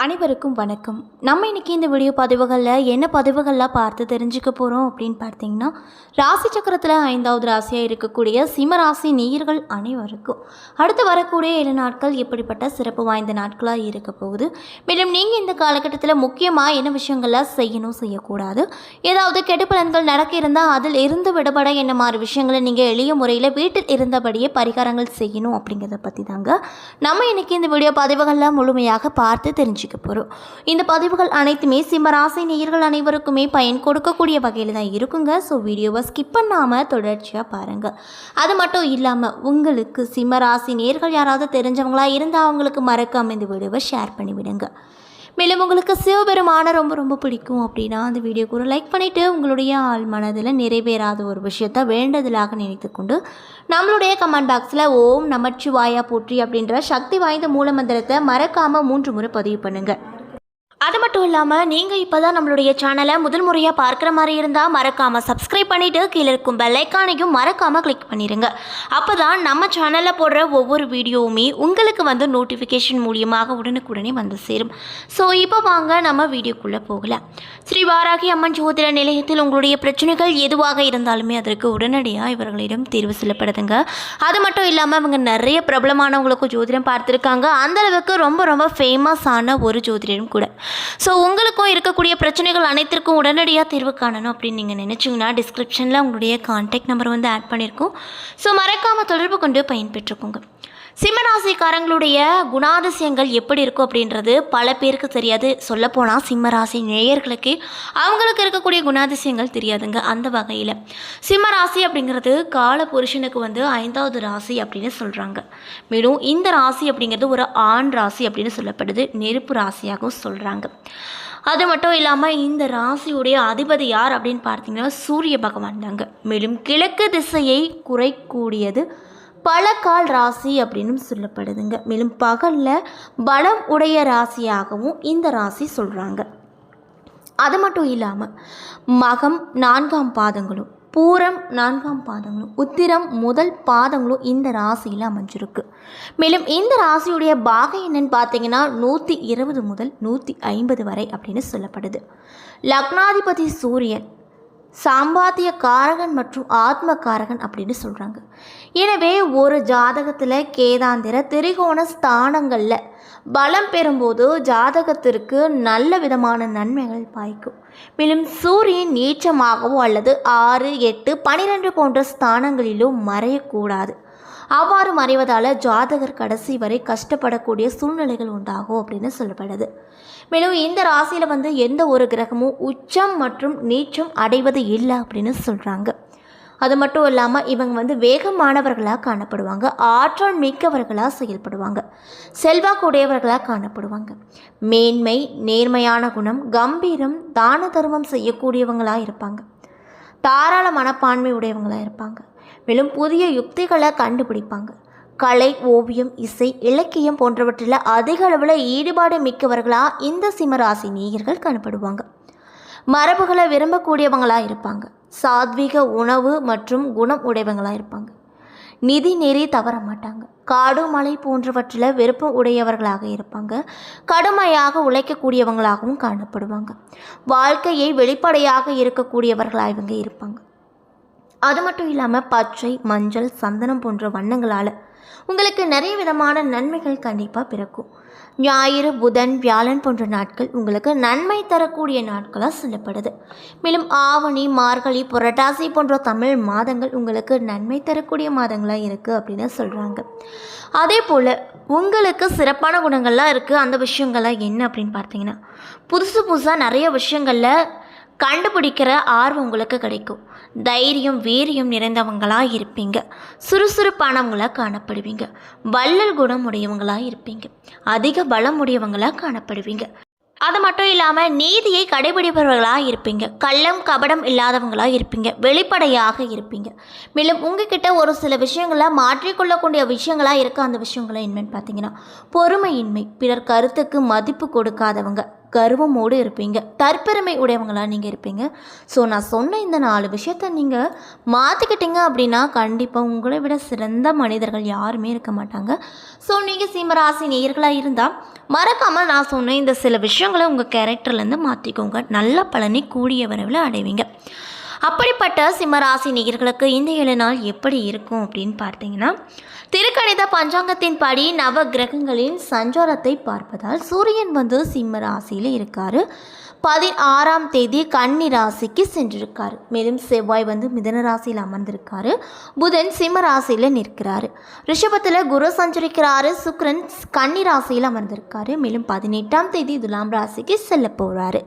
அனைவருக்கும் வணக்கம். நம்ம இன்றைக்கி இந்த வீடியோ பதிவுகளில் என்ன பதிவுகள்லாம் பார்த்து தெரிஞ்சுக்க போகிறோம் அப்படின்னு பார்த்தீங்கன்னா, ராசி சக்கரத்தில் 5வது ராசியாக இருக்கக்கூடிய சிம்ம ராசி நேயர்கள் அனைவருக்கும் அடுத்து வரக்கூடிய 7 நாட்கள் எப்படிப்பட்ட சிறப்பு வாய்ந்த நாட்களாக இருக்க போகுது. மேலும் நீங்கள் இந்த காலகட்டத்தில் முக்கியமாக என்ன விஷயங்கள்லாம் செய்யணும் செய்யக்கூடாது, ஏதாவது கெடு பலன்கள் நடக்க இருந்தால் அதில் இருந்து விடுபட என்ன மாதிரி விஷயங்களை நீங்கள் எளிய முறையில் வீட்டில் இருந்தபடியே பரிகாரங்கள் செய்யணும் அப்படிங்கிறத பற்றி தாங்க நம்ம இன்றைக்கி இந்த வீடியோ பதிவுகளில் முழுமையாக பார்த்து தெரிஞ்சுக்க போகிறோம். இந்த பதிவுகள் அனைத்துமே சிம்மராசி நேயர்கள் அனைவருக்குமே பயன் கொடுக்கக்கூடிய வகையில் தான் இருக்குங்க. ஸோ வீடியோவை ஸ்கிப் பண்ணாமல் தொடர்ச்சியாக பாருங்கள். அது மட்டும் இல்லாமல் உங்களுக்கு சிம்மராசி நேயர்கள் யாராவது தெரிஞ்சவங்களா இருந்தால் அவங்களுக்கு மறக்காமல் இந்த வீடியோவை ஷேர் பண்ணிவிடுங்க. மேலும் உங்களுக்கு சிவபெருமான ரொம்ப பிடிக்கும் அப்படின்னா அந்த வீடியோக்கு ஒரு லைக் பண்ணிவிட்டு உங்களுடைய ஆள் மனதில் நிறைவேறாத ஒரு விஷயத்தை வேண்டதிலாக நினைத்து கொண்டு நம்மளுடைய கமெண்ட் பாக்ஸில் ஓம் நமச்சிவாயா போற்றி அப்படின்ற சக்தி வாய்ந்த மூலமந்திரத்தை மறக்காமல் 3 முறை பதிவு பண்ணுங்கள். அது மட்டும் இல்லாமல் நீங்கள் இப்போ தான் நம்மளுடைய சேனலை முதல் முறையாக பார்க்குற மாதிரி இருந்தால் மறக்காமல் சப்ஸ்கிரைப் பண்ணிவிட்டு கீழே இருக்கும் பெல் ஐக்கானையும் மறக்காமல் கிளிக் பண்ணிடுங்க. அப்போ தான் நம்ம சேனலில் போடுற ஒவ்வொரு வீடியோவுமே உங்களுக்கு நோட்டிஃபிகேஷன் மூலியமாக உடனுக்குடனே வந்து சேரும். ஸோ இப்போ வாங்க நம்ம வீடியோக்குள்ளே போகலாம். ஸ்ரீ வாராகி அம்மன் ஜோதிட நிலையத்தில் உங்களுடைய பிரச்சனைகள் எதுவாக இருந்தாலுமே அதற்கு உடனடியாக இவர்களிடம் தீர்வு சொல்லப்படுதுங்க. அது மட்டும் இல்லாமல் இவங்க நிறைய பிரபலமானவங்களுக்கும் ஜோதிடம் பார்த்துருக்காங்க. அந்தளவுக்கு ரொம்ப ஃபேமஸான ஒரு ஜோதிடரும் கூட. ஸோ உங்களுக்கும் இருக்கக்கூடிய பிரச்சனைகள் அனைத்திற்கும் உடனடியாக தீர்வு காணணும் அப்படின்னு நீங்கள் நினச்சிங்கன்னா டிஸ்கிரிப்ஷனில் உங்களுடைய கான்டாக்ட் நம்பர் ஆட் பண்ணியிருக்கோம். ஸோ மறக்காமல் தொடர்பு கொண்டு பயன்பெற்றுக்கோங்க. சிம்மராசிக்காரங்களுடைய குணாதிசயங்கள் எப்படி இருக்கும் அப்படின்றது பல பேருக்கு தெரியாது. சொல்லப்போனால் சிம்மராசி நேயர்களுக்கு அவங்களுக்கு இருக்கக்கூடிய குணாதிசயங்கள் தெரியாதுங்க. அந்த வகையில் சிம்மராசி அப்படிங்கிறது கால புருஷனுக்கு 5வது ராசி அப்படின்னு சொல்கிறாங்க. மேலும் இந்த ராசி அப்படிங்கிறது ஒரு ஆண் ராசி அப்படின்னு சொல்லப்படுது. நெருப்பு ராசியாகவும் சொல்கிறாங்க. அது மட்டும் இல்லாமல் இந்த ராசியுடைய அதிபதி யார் அப்படின்னு பார்த்தீங்கன்னா சூரிய பகவான் தாங்க. மேலும் கிழக்கு திசையை குறைக்கூடியது பலகால் ராசி அப்படின்னு சொல்லப்படுதுங்க. மேலும் பகலில் பலம் உடைய ராசியாகவும் இந்த ராசி சொல்கிறாங்க. அது மட்டும் இல்லாமல் மகம் 4ஆம் பாதங்களும் பூரம் 4ஆம் பாதங்களும் உத்திரம் முதல் பாதங்களும் இந்த ராசியில் அமைஞ்சிருக்கு. மேலும் இந்த ராசியுடைய பாகம் என்னன்னு பார்த்தீங்கன்னா 120 முதல் 150 வரை அப்படின்னு சொல்லப்படுது. லக்னாதிபதி சூரியன் சாம்பாத்திய காரகன் மற்றும் ஆத்ம காரகன் அப்படின்னு சொல்கிறாங்க. எனவே ஒரு ஜாதகத்தில் கேதாந்திர திரிகோண ஸ்தானங்களில் பலம் பெறும்போது ஜாதகத்திற்கு நல்ல விதமான நன்மைகள் பாய்க்கும். மேலும் சூரியன் நீச்சமாகவோ அல்லது 6, 8, 12 போன்ற ஸ்தானங்களிலும் மறையக்கூடாது. அவ்வாறு மறைவதால் ஜாதகர் கடைசி வரை கஷ்டப்படக்கூடிய சூழ்நிலைகள் உண்டாகும் அப்படின்னு சொல்லப்படுது. மேலும் இந்த ராசியில் எந்த ஒரு கிரகமும் உச்சம் மற்றும் நீச்சம் அடைவது இல்லை அப்படின்னு சொல்கிறாங்க. அது மட்டும் இல்லாமல் இவங்க வேகமானவர்களாக காணப்படுவாங்க. ஆற்றல் மிக்கவர்களாக செயல்படுவாங்க. செல்வாக்குடையவர்களாக காணப்படுவாங்க. மேன்மை, நேர்மையான குணம், கம்பீரம், தான தர்மம் செய்யக்கூடியவங்களாக இருப்பாங்க. தாராள மனப்பான்மை உடையவங்களாக இருப்பாங்க. மேலும் புதிய யுக்திகளை கண்டுபிடிப்பாங்க. கலை, ஓவியம், இசை, இலக்கியம் போன்றவற்றில் அதிக அளவில் ஈடுபாடு மிக்கவர்களாக இந்த சிம்மராசி நேயர்கள் காணப்படுவாங்க. மரபுகளை விரும்பக்கூடியவங்களாக இருப்பாங்க. சாத்வீக உணவு மற்றும் குணம் உடையவங்களாக இருப்பாங்க. நிதி நெறி தவற மாட்டாங்க. காடு மலை போன்றவற்றில் விருப்பம் உடையவர்களாக இருப்பாங்க. கடுமையாக உழைக்கக்கூடியவங்களாகவும் காணப்படுவாங்க. வாழ்க்கையை வெளிப்படையாக இருக்கக்கூடியவர்களாக இவங்க இருப்பாங்க. அது மட்டும் இல்லாமல் பச்சை, மஞ்சள், சந்தனம் போன்ற வண்ணங்களால் உங்களுக்கு நிறைய விதமான நன்மைகள் கண்டிப்பாக பிறக்கும். ஞாயிறு, புதன், வியாழன் போன்ற நாட்கள் உங்களுக்கு நன்மை தரக்கூடிய நாட்களாக சொல்லப்படுது. மேலும் ஆவணி, மார்கழி, புரட்டாசி போன்ற தமிழ் மாதங்கள் உங்களுக்கு நன்மை தரக்கூடிய மாதங்களாக இருக்குது அப்படின்னு சொல்கிறாங்க. அதே போல் உங்களுக்கு சிறப்பான குணங்கள்லாம் இருக்குது. அந்த விஷயங்கள்லாம் என்ன அப்படின்னு பார்த்தீங்கன்னா புதுசாக நிறைய விஷயங்களில் கண்டுபிடிக்கிற ஆர்வம் உங்களுக்கு கிடைக்கும். தைரியம், வீரியம் நிறைந்தவங்களாக இருப்பீங்க. சுறுசுறுப்பானவங்களாக காணப்படுவீங்க. வள்ளல் குணம் உடையவங்களாக இருப்பீங்க. அதிக பலம் உடையவங்களாக காணப்படுவீங்க. அது மட்டும் இல்லாமல் நீதியை கடைபிடிப்பவர்களாக இருப்பீங்க. கள்ளம் கபடம் இல்லாதவங்களாக இருப்பீங்க. வெளிப்படையாக இருப்பீங்க. மேலும் உங்ககிட்ட ஒரு சில விஷயங்களை மாற்றிக்கொள்ளக்கூடிய விஷயங்களாக இருக்குது. அந்த விஷயங்களை என்னன்னு பார்த்தீங்கன்னா பொறுமையின்மை, பிறர் கருத்துக்கு மதிப்பு கொடுக்காதவங்க, கர்வமோடு இருப்பீங்க, தற்பெருமை உடையவங்களாக நீங்கள் இருப்பீங்க. ஸோ நான் சொன்ன இந்த 4 விஷயத்தை நீங்கள் மாற்றிக்கிட்டீங்க அப்படின்னா கண்டிப்பாக உங்களை விட சிறந்த மனிதர்கள் யாருமே இருக்க மாட்டாங்க. ஸோ நீங்கள் சிம்மராசி நேயர்களாக இருந்தால் மறக்காமல் நான் சொன்ன இந்த சில விஷயங்களை உங்கள் கேரக்டர்லேருந்து மாற்றிக்கோங்க. நல்ல பலனை கூடிய விரைவில் அடைவீங்க. அப்படிப்பட்ட சிம்மராசி நேயர்களுக்கு இந்த 7 நாள் எப்படி இருக்கும் அப்படின்னு பார்த்தீங்கன்னா, திருக்கணித பஞ்சாங்கத்தின் படி நவ கிரகங்களின் சஞ்சாரத்தை பார்ப்பதால் சூரியன் சிம்ம ராசியில் இருக்கார். 16ஆம் தேதி கன்னி ராசிக்கு சென்றிருக்காரு. மேலும் செவ்வாய் மிதன ராசியில் அமர்ந்திருக்காரு. புதன் சிம்ம ராசியில் நிற்கிறாரு. ரிஷபத்தில் குரு சஞ்சரிக்கிறாரு. சுக்கிரன் கன்னி ராசியில் அமர்ந்திருக்காரு. மேலும் 18ஆம் தேதி துலாம் ராசிக்கு செல்ல போகிறாரு.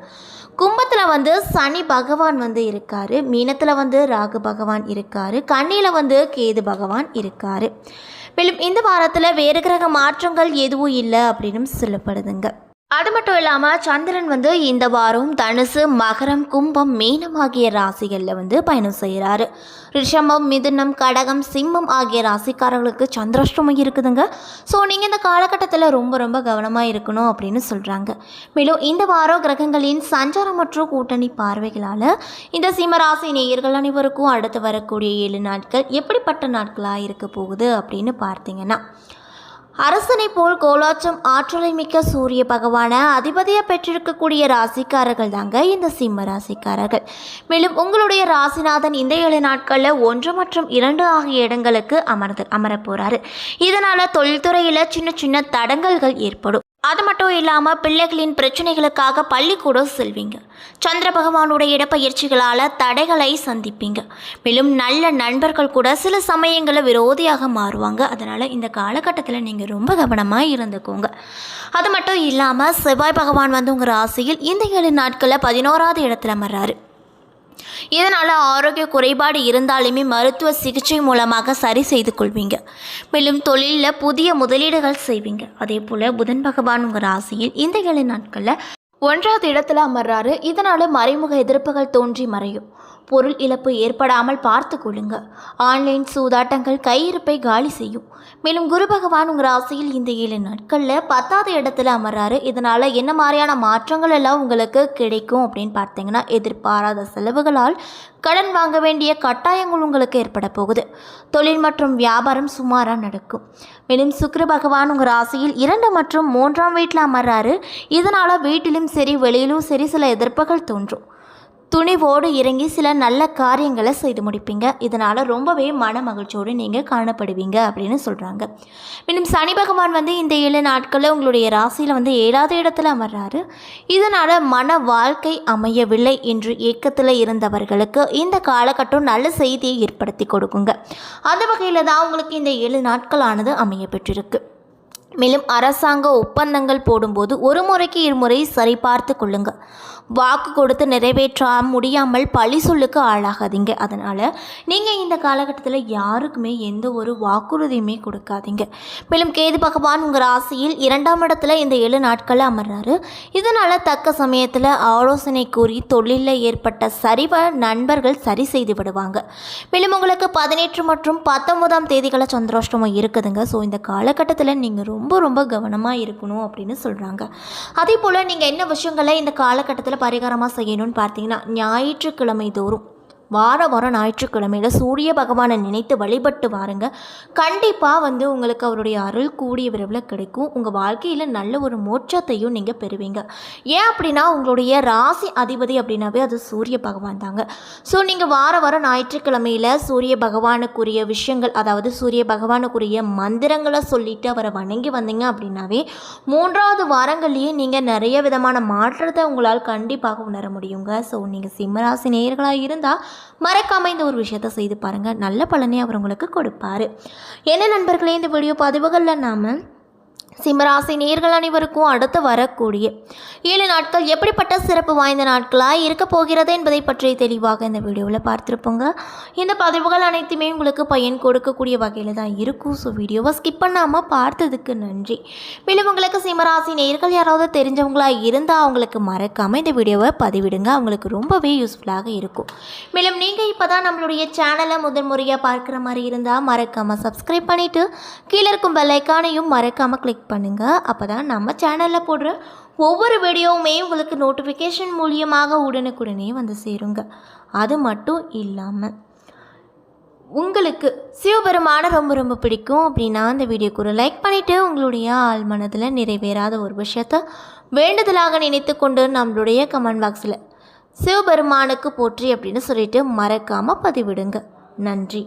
கும்பத்தில் சனி பகவான் இருக்கார். மீனத்தில் ராகு பகவான் இருக்கார். கன்னியில் கேது பகவான் இருக்கார். மேலும் இந்த வாரத்தில் வேறு கிரக மாற்றங்கள் எதுவும் இல்லை அப்படின்னு சொல்லப்படுதுங்க. அது மட்டும் இல்லாமல் சந்திரன் இந்த வாரம் தனுசு, மகரம், கும்பம், மீனம் ஆகிய ராசிகளில் பயணம் செய்கிறாரு. ரிஷபம், மிதுனம், கடகம், சிம்மம் ஆகிய ராசிக்காரர்களுக்கு சந்திராஷ்டமம் இருக்குதுங்க. ஸோ நீங்கள் இந்த காலகட்டத்தில் ரொம்ப ரொம்ப கவனமாக இருக்கணும் அப்படின்னு சொல்கிறாங்க. மேலும் இந்த வாரம் கிரகங்களின் சஞ்சாரம் மற்றும் கூட்டணி பார்வைகளால் இந்த சிம்மராசி நேயர்கள் அனைவருக்கும் அடுத்து வரக்கூடிய 7 நாட்கள் எப்படிப்பட்ட நாட்களாக இருக்க போகுது அப்படின்னு பார்த்தீங்கன்னா, அரசனை போல் கோலாச்சம் ஆற்றலை மிக்க சூரிய பகவானை அதிபதியாக பெற்றிருக்கக்கூடிய ராசிக்காரர்கள் தாங்க இந்த சிம்ம ராசிக்காரர்கள். மேலும் உங்களுடைய ராசிநாதன் இந்த 7 நாட்களில் 1 மற்றும் 2 ஆகிய இடங்களுக்கு அமர போகிறாரு. இதனால் தொழில்துறையில் சின்ன சின்ன தடங்கல்கள் ஏற்படும். அது மட்டும் இல்லாமல் பிள்ளைகளின் பிரச்சனைகளுக்காக பள்ளிக்கூடம் செல்வீங்க. சந்திர பகவானுடைய இடப்பயிற்சிகளால் தடைகளை சந்திப்பீங்க. மேலும் நல்ல நண்பர்கள் கூட சில சமயங்களில் விரோதியாக மாறுவாங்க. அதனால் இந்த காலகட்டத்தில் நீங்கள் ரொம்ப கவனமாக இருந்துக்கோங்க. அது மட்டும் இல்லாமல் செவ்வாய் பகவான் உங்கள் ராசியில் இந்த 7 நாட்களில் 11ஆவது இடத்துல அமர்றாரு. இதனால் ஆரோக்கிய குறைபாடு இருந்தாலுமே மருத்துவ சிகிச்சை மூலமாக சரி செய்து கொள்வீங்க. மேலும் தொழிலில் புதிய முதலீடுகள் செய்வீங்க. அதே போல் புதன் பகவான் உங்கள் ராசியில் இந்த 7 நாட்களில் 1ஆவது இடத்துல அமர்றாரு. இதனால் மறைமுக எதிர்ப்புகள் தோன்றி மறையும். பொருள் இழப்பு ஏற்படாமல் பார்த்து கொள்ளுங்க. ஆன்லைன் சூதாட்டங்கள் கையிருப்பை காலி செய்யும். மேலும் குரு பகவான் உங்கள் ராசியில் இந்த 7 நாட்களில் 10ஆவது இடத்துல அமர்றாரு. இதனால் என்ன மாதிரியான மாற்றங்கள் எல்லாம் உங்களுக்கு கிடைக்கும் அப்படின்னு பார்த்தீங்கன்னா, எதிர்பாராத செலவுகளால் கடன் வாங்க வேண்டிய கட்டாயங்கள் உங்களுக்கு ஏற்பட போகுது. தொழில் மற்றும் வியாபாரம் சுமாராக நடக்கும். மேலும் சுக்கிர பகவான் உங்கள் ராசியில் 2 மற்றும் 3ஆம் வீட்டில் அமர்றாரு. இதனால் வீட்டிலும் சரி வெளியிலும் சரி சில எதிர்ப்புகள் தோன்றும். துணிவோடு இறங்கி சில நல்ல காரியங்களை செய்து முடிப்பீங்க. இதனால் ரொம்பவே மன மகிழ்ச்சியோடு நீங்கள் காணப்படுவீங்க அப்படின்னு சொல்கிறாங்க. மேலும் சனி பகவான் இந்த 7 நாட்களில் உங்களுடைய ராசியில் 7ஆவது இடத்துல அமர்றாரு. இதனால் மன வாழ்க்கை அமையவில்லை என்று ஏக்கத்தில் இருந்தவர்களுக்கு இந்த காலகட்டம் நல்ல செய்தியை ஏற்படுத்தி கொடுக்குங்க. அந்த வகையில் தான் உங்களுக்கு இந்த 7 நாட்களானது அமைய பெற்றிருக்கு. மேலும் அரசாங்க ஒப்பந்தங்கள் போடும்போது ஒரு முறைக்கு இருமுறை சரிபார்த்து கொள்ளுங்க. வாக்கு கொடுத்து நிறைவேற்ற முடியாமல் பழி சொல்லுக்கு ஆளாகாதீங்க. அதனால் நீங்கள் இந்த காலகட்டத்தில் யாருக்குமே எந்த ஒரு வாக்குறுதியுமே கொடுக்காதீங்க. மேலும் கேது பகவான் உங்கள் ராசியில் 2ஆம் இடத்துல இந்த 7 நாட்களில் அமர்றாரு. இதனால் தக்க சமயத்தில் ஆலோசனை கூறி தொழிலில் ஏற்பட்ட சரிவை நண்பர்கள் சரி செய்து விடுவாங்க. மேலும் உங்களுக்கு 18 மற்றும் 19ஆம் தேதிகளில் சந்திராஷ்டமம் இருக்குதுங்க. ஸோ இந்த காலகட்டத்தில் நீங்கள் ரொம்ப ரொம்ப கவனமாக இருக்கணும் அப்படின்னு சொல்கிறாங்க. அதே போல் நீங்கள் என்ன விஷயங்களை இந்த காலகட்டத்தில் பரிகாரமாக செய்யணும்னு பார்த்தீங்கன்னா, ஞாயிற்றுக்கிழமை தோறும் வாரம் ஞாயிற்றுக்கிழமையில் சூரிய பகவானை நினைத்து வழிபட்டு வாருங்க. கண்டிப்பாக உங்களுக்கு அவருடைய அருள் கூடிய விரைவில் கிடைக்கும். உங்கள் வாழ்க்கையில் நல்ல ஒரு மோட்சத்தையும் நீங்கள் பெறுவீங்க. ஏன் அப்படின்னா உங்களுடைய ராசி அதிபதி அப்படின்னாவே அது சூரிய பகவான் தாங்க. ஸோ நீங்கள் வாரம் ஞாயிற்றுக்கிழமையில் சூரிய பகவானுக்குரிய விஷயங்கள், அதாவது சூரிய பகவானுக்குரிய மந்திரங்களை சொல்லிட்டு அவரை வணங்கி வந்தீங்க அப்படின்னாவே 3ஆவது வாரங்கள்லேயே நீங்கள் நிறைய விதமான மாற்றத்தை உங்களால் கண்டிப்பாக உணர முடியுங்க. ஸோ நீங்கள் சிம்மராசி நேயர்களாக இருந்தால் மறக்காம இந்த ஒரு விஷயத்தை செய்து பாருங்கள். நல்ல பலனை அவர் உங்களுக்கு கொடுப்பாரு. என்ன நண்பர்களே, இந்த வீடியோ பதிவுகளில் நாம் சிம்மராசி நேயர்கள் அனைவருக்கும் அடுத்து வரக்கூடிய 7 நாட்கள் எப்படிப்பட்ட சிறப்பு வாய்ந்த நாட்களாக இருக்க போகிறது என்பதை பற்றி தெளிவாக இந்த வீடியோவில் பார்த்துருப்போங்க. இந்த பதிவுகள் அனைத்துமே உங்களுக்கு பயன் கொடுக்கக்கூடிய வகையில் தான் இருக்கும். ஸோ வீடியோவை ஸ்கிப் பண்ணாமல் பார்த்ததுக்கு நன்றி. மேலும் உங்களுக்கு சிம்மராசி நேயர்கள் யாராவது தெரிஞ்சவங்களாக இருந்தால் அவங்களுக்கு மறக்காமல் இந்த வீடியோவை பதிவிடுங்க. அவங்களுக்கு ரொம்பவே யூஸ்ஃபுல்லாக இருக்கும். மேலும் நீங்கள் இப்போ தான் நம்மளுடைய சேனலை முதல் முறையாக பார்க்குற மாதிரி இருந்தால் மறக்காமல் சப்ஸ்கிரைப் பண்ணிவிட்டு கீழே இருக்கும் பெல் ஐக்கானையும் மறக்காமல் கிளிக் பண்ணுங்கள். அப்போ தான் நம்ம சேனலில் போடுற ஒவ்வொரு வீடியோவுமே உங்களுக்கு நோட்டிஃபிகேஷன் மூலியமாக உடனுக்குடனே வந்து சேருங்க. அது மட்டும் இல்லாமல் உங்களுக்கு சிவபெருமான ரொம்ப ரொம்ப பிடிக்கும் அப்படின்னா அந்த வீடியோக்கு ஒரு லைக் பண்ணிவிட்டு உங்களுடைய ஆள் மனதில் நிறைவேறாத ஒரு விஷயத்தை வேண்டுதலாக நினைத்து கொண்டு நம்மளுடைய கமெண்ட் பாக்ஸில் சிவபெருமானுக்கு போற்றி அப்படின்னு சொல்லிட்டு மறக்காமல் பதிவிடுங்க. நன்றி.